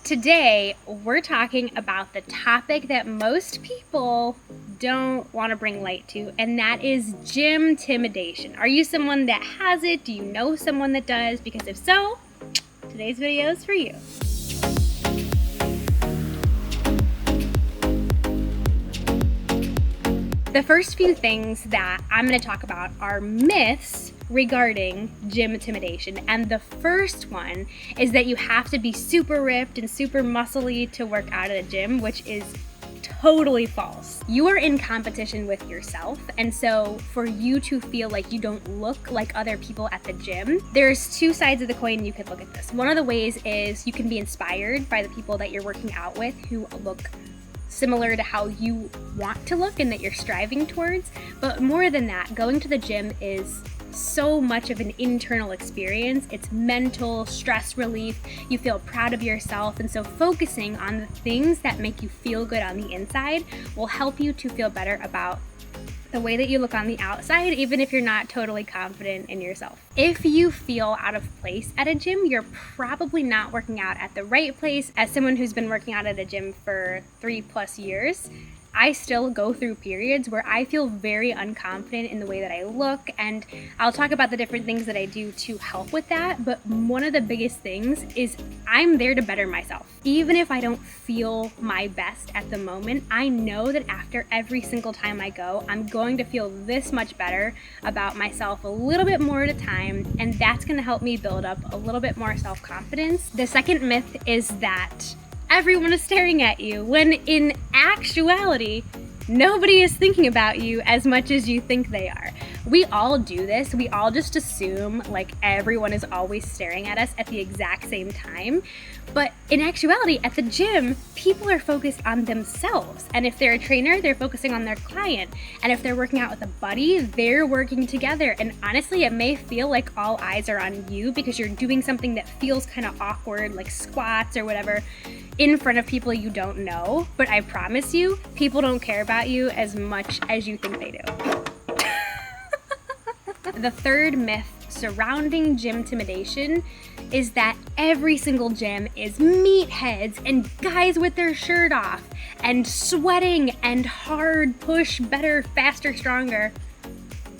Today, we're talking about the topic that most people don't want to bring light to, and that is gym-timidation. Are you someone that has it? Do you know someone that does? Because if so, today's video is for you. The first few things that I'm going to talk about are myths regarding gym intimidation. And the first one is that you have to be super ripped and super muscly to work out at a gym, which is totally false. You are in competition with yourself, and so for you to feel like you don't look like other people at the gym, there's two sides of the coin you could look at this. One of the ways is you can be inspired by the people that you're working out with who look similar to how you want to look and that you're striving towards. But more than that, going to the gym is so much of an internal experience. It's mental stress relief. You feel proud of yourself, and so focusing on the things that make you feel good on the inside will help you to feel better about the way that you look on the outside, even if you're not totally confident in yourself. If you feel out of place at a gym, you're probably not working out at the right place. As someone who's been working out at a gym for 3+ years, I still go through periods where I feel very unconfident in the way that I look, and I'll talk about the different things that I do to help with that. But one of the biggest things is I'm there to better myself. Even if I don't feel my best at the moment, I know that after every single time I go, I'm going to feel this much better about myself a little bit more at a time, and that's going to help me build up a little bit more self-confidence. The second myth is that everyone is staring at you, when in actuality, nobody is thinking about you as much as you think they are. We all do this. We all just assume like everyone is always staring at us at the exact same time. But in actuality, at the gym, people are focused on themselves. And if they're a trainer, they're focusing on their client. And if they're working out with a buddy, they're working together. And honestly, it may feel like all eyes are on you because you're doing something that feels kind of awkward, like squats or whatever, in front of people you don't know. But I promise you, people don't care about you as much as you think they do. The third myth surrounding gym intimidation is that every single gym is meatheads and guys with their shirt off and sweating and hard push, better, faster, stronger.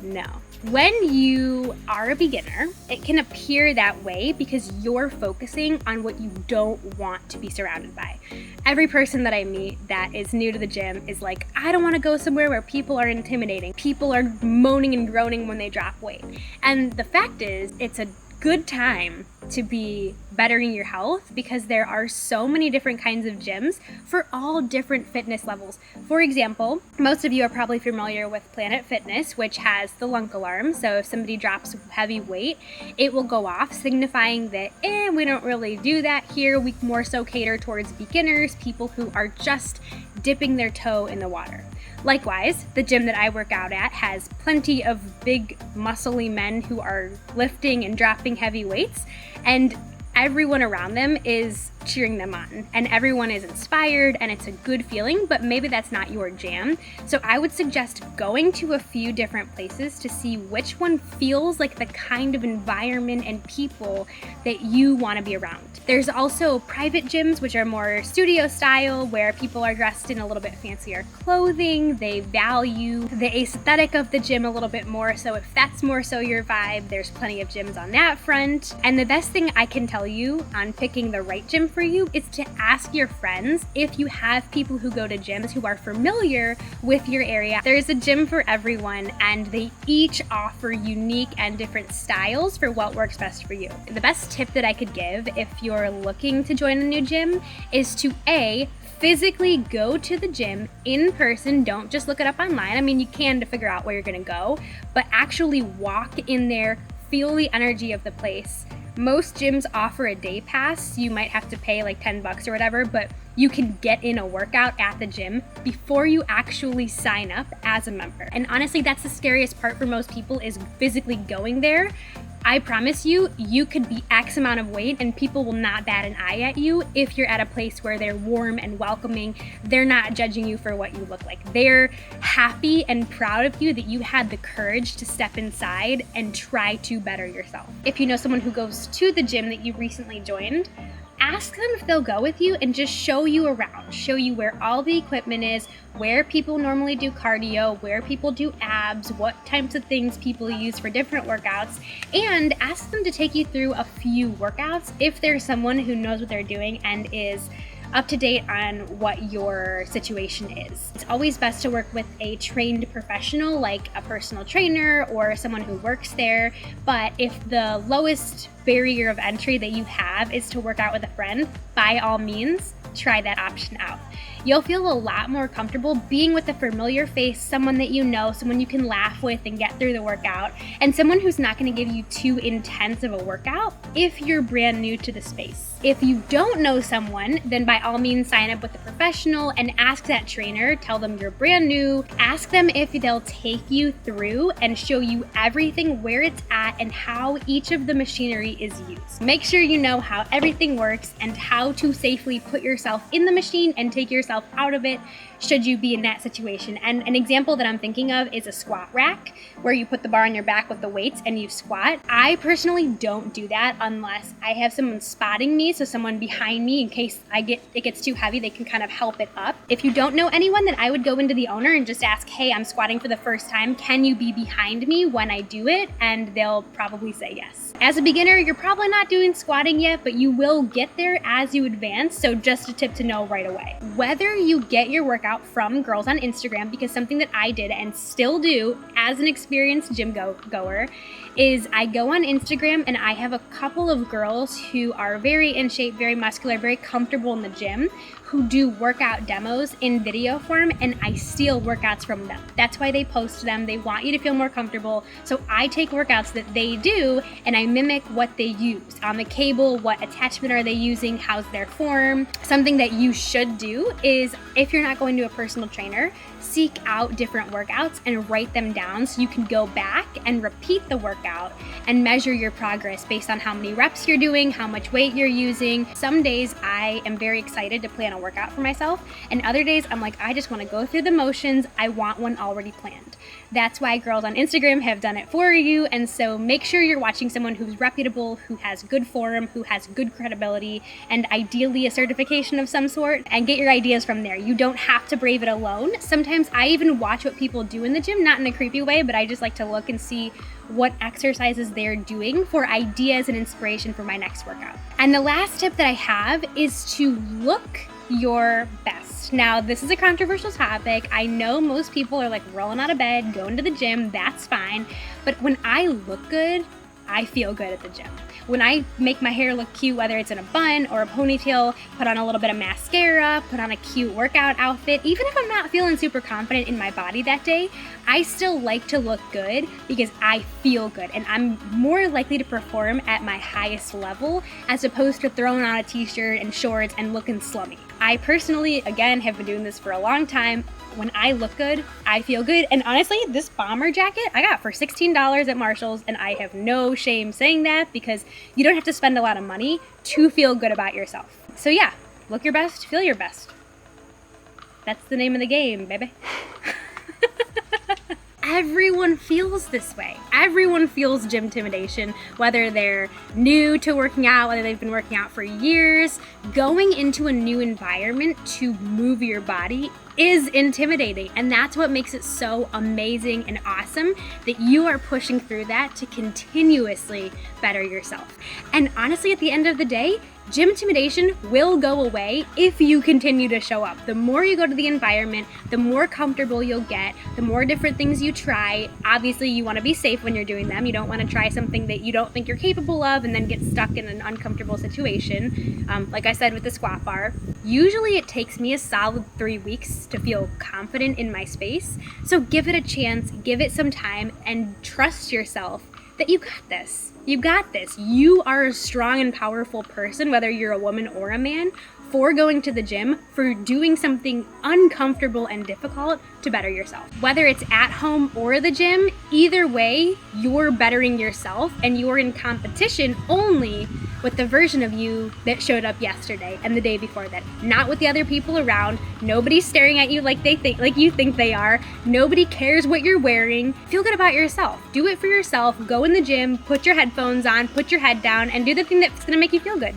No. When you are a beginner, it can appear that way because you're focusing on what you don't want to be surrounded by. Every person that I meet that is new to the gym is like, I don't want to go somewhere where people are intimidating. People are moaning and groaning when they drop weight. And the fact is, it's a good time to be bettering your health because there are so many different kinds of gyms for all different fitness levels. For example, most of you are probably familiar with Planet Fitness, which has the lunk alarm. So if somebody drops heavy weight, it will go off, signifying that we don't really do that here. We more so cater towards beginners, people who are just dipping their toe in the water. Likewise, the gym that I work out at has plenty of big, muscly men who are lifting and dropping heavy weights, and everyone around them is cheering them on, and everyone is inspired, and it's a good feeling, but maybe that's not your jam. So I would suggest going to a few different places to see which one feels like the kind of environment and people that you want to be around. There's also private gyms, which are more studio style, where people are dressed in a little bit fancier clothing. They value the aesthetic of the gym a little bit more, so if that's more so your vibe, there's plenty of gyms on that front. And the best thing I can tell you on picking the right gym for you is to ask your friends if you have people who go to gyms who are familiar with your area. There's a gym for everyone, and they each offer unique and different styles for what works best for you. The best tip that I could give if you're looking to join a new gym is to physically go to the gym in person. Don't just look it up online. I mean, you can to figure out where you're gonna go, but actually walk in there, feel the energy of the place. Most gyms offer a day pass. You might have to pay like $10 or whatever, but you can get in a workout at the gym before you actually sign up as a member. And honestly, that's the scariest part for most people, is physically going there. I promise you, you could be X amount of weight and people will not bat an eye at you if you're at a place where they're warm and welcoming. They're not judging you for what you look like. They're happy and proud of you that you had the courage to step inside and try to better yourself. If you know someone who goes to the gym that you recently joined, ask them if they'll go with you and just show you around, show you where all the equipment is, where people normally do cardio, where people do abs, what types of things people use for different workouts, and ask them to take you through a few workouts if there's someone who knows what they're doing and is up to date on what your situation is. It's always best to work with a trained professional like a personal trainer or someone who works there, but if the lowest barrier of entry that you have is to work out with a friend, by all means, try that option out. You'll feel a lot more comfortable being with a familiar face, someone that you know, someone you can laugh with and get through the workout, and someone who's not going to give you too intense of a workout if you're brand new to the space. If you don't know someone, then by all means sign up with a professional and ask that trainer, tell them you're brand new, ask them if they'll take you through and show you everything, where it's at, and how each of the machinery is used. Make sure you know how everything works and how to safely put yourself in the machine and take yourself out of it should you be in that situation. And an example that I'm thinking of is a squat rack where you put the bar on your back with the weights and you squat. I personally don't do that unless I have someone spotting me, so someone behind me in case it gets too heavy, they can kind of help it up. If you don't know anyone, then I would go into the owner and just ask, hey, I'm squatting for the first time, can you be behind me when I do it? And they'll probably say yes. As a beginner, you're probably not doing squatting yet, but you will get there as you advance, so just a tip to know right away. Whether you get your workout from girls on Instagram, because something that I did and still do as an experienced gym goer is I go on Instagram and I have a couple of girls who are very in shape, very muscular, very comfortable in the gym, who do workout demos in video form, and I steal workouts from them. That's why they post them. They want you to feel more comfortable. So I take workouts that they do and I mimic what they use on the cable. What attachment are they using? How's their form? Something that you should do is, if you're not going to a personal trainer, seek out different workouts and write them down so you can go back and repeat the workout and measure your progress based on how many reps you're doing, how much weight you're using. Some days I am very excited to plan a workout for myself, and other days I'm like, I just want to go through the motions. I want one already planned. That's why girls on Instagram have done it for you, and so make sure you're watching someone who's reputable, who has good form, who has good credibility, and ideally a certification of some sort, and get your ideas from there. You don't have to brave it alone. Sometimes I even watch what people do in the gym, not in a creepy way, but I just like to look and see what exercises they're doing for ideas and inspiration for my next workout. And the last tip that I have is to look your best. Now, this is a controversial topic. I know most people are like rolling out of bed, going to the gym, that's fine. But when I look good, I feel good at the gym. When I make my hair look cute, whether it's in a bun or a ponytail, put on a little bit of mascara, put on a cute workout outfit, even if I'm not feeling super confident in my body that day, I still like to look good because I feel good and I'm more likely to perform at my highest level as opposed to throwing on a t-shirt and shorts and looking slummy. I personally, again, have been doing this for a long time. When I look good, I feel good. And honestly, this bomber jacket I got for $16 at Marshall's, and I have no shame saying that because you don't have to spend a lot of money to feel good about yourself. So yeah, look your best, feel your best. That's the name of the game, baby. Everyone feels this way. Everyone feels gymtimidation, whether they're new to working out, whether they've been working out for years. Going into a new environment to move your body is intimidating, and that's what makes it so amazing and awesome that you are pushing through that to continuously better yourself. And honestly, at the end of the day, gymtimidation will go away if you continue to show up. The more you go to the environment, the more comfortable you'll get, the more different things you try. Obviously, you want to be safe when you're doing them. You don't want to try something that you don't think you're capable of and then get stuck in an uncomfortable situation. Like I said with the squat bar, usually it takes me a solid 3 weeks to feel confident in my space. So give it a chance, give it some time, and trust yourself that you got this. You got this. You are a strong and powerful person, whether you're a woman or a man, for going to the gym, for doing something uncomfortable and difficult to better yourself. Whether it's at home or the gym, either way, you're bettering yourself and you're in competition only with the version of you that showed up yesterday and the day before that. Not with the other people around. Nobody's staring at you like you think they are. Nobody cares what you're wearing. Feel good about yourself. Do it for yourself. Go in the gym, put your headphones on, put your head down, and do the thing that's gonna make you feel good.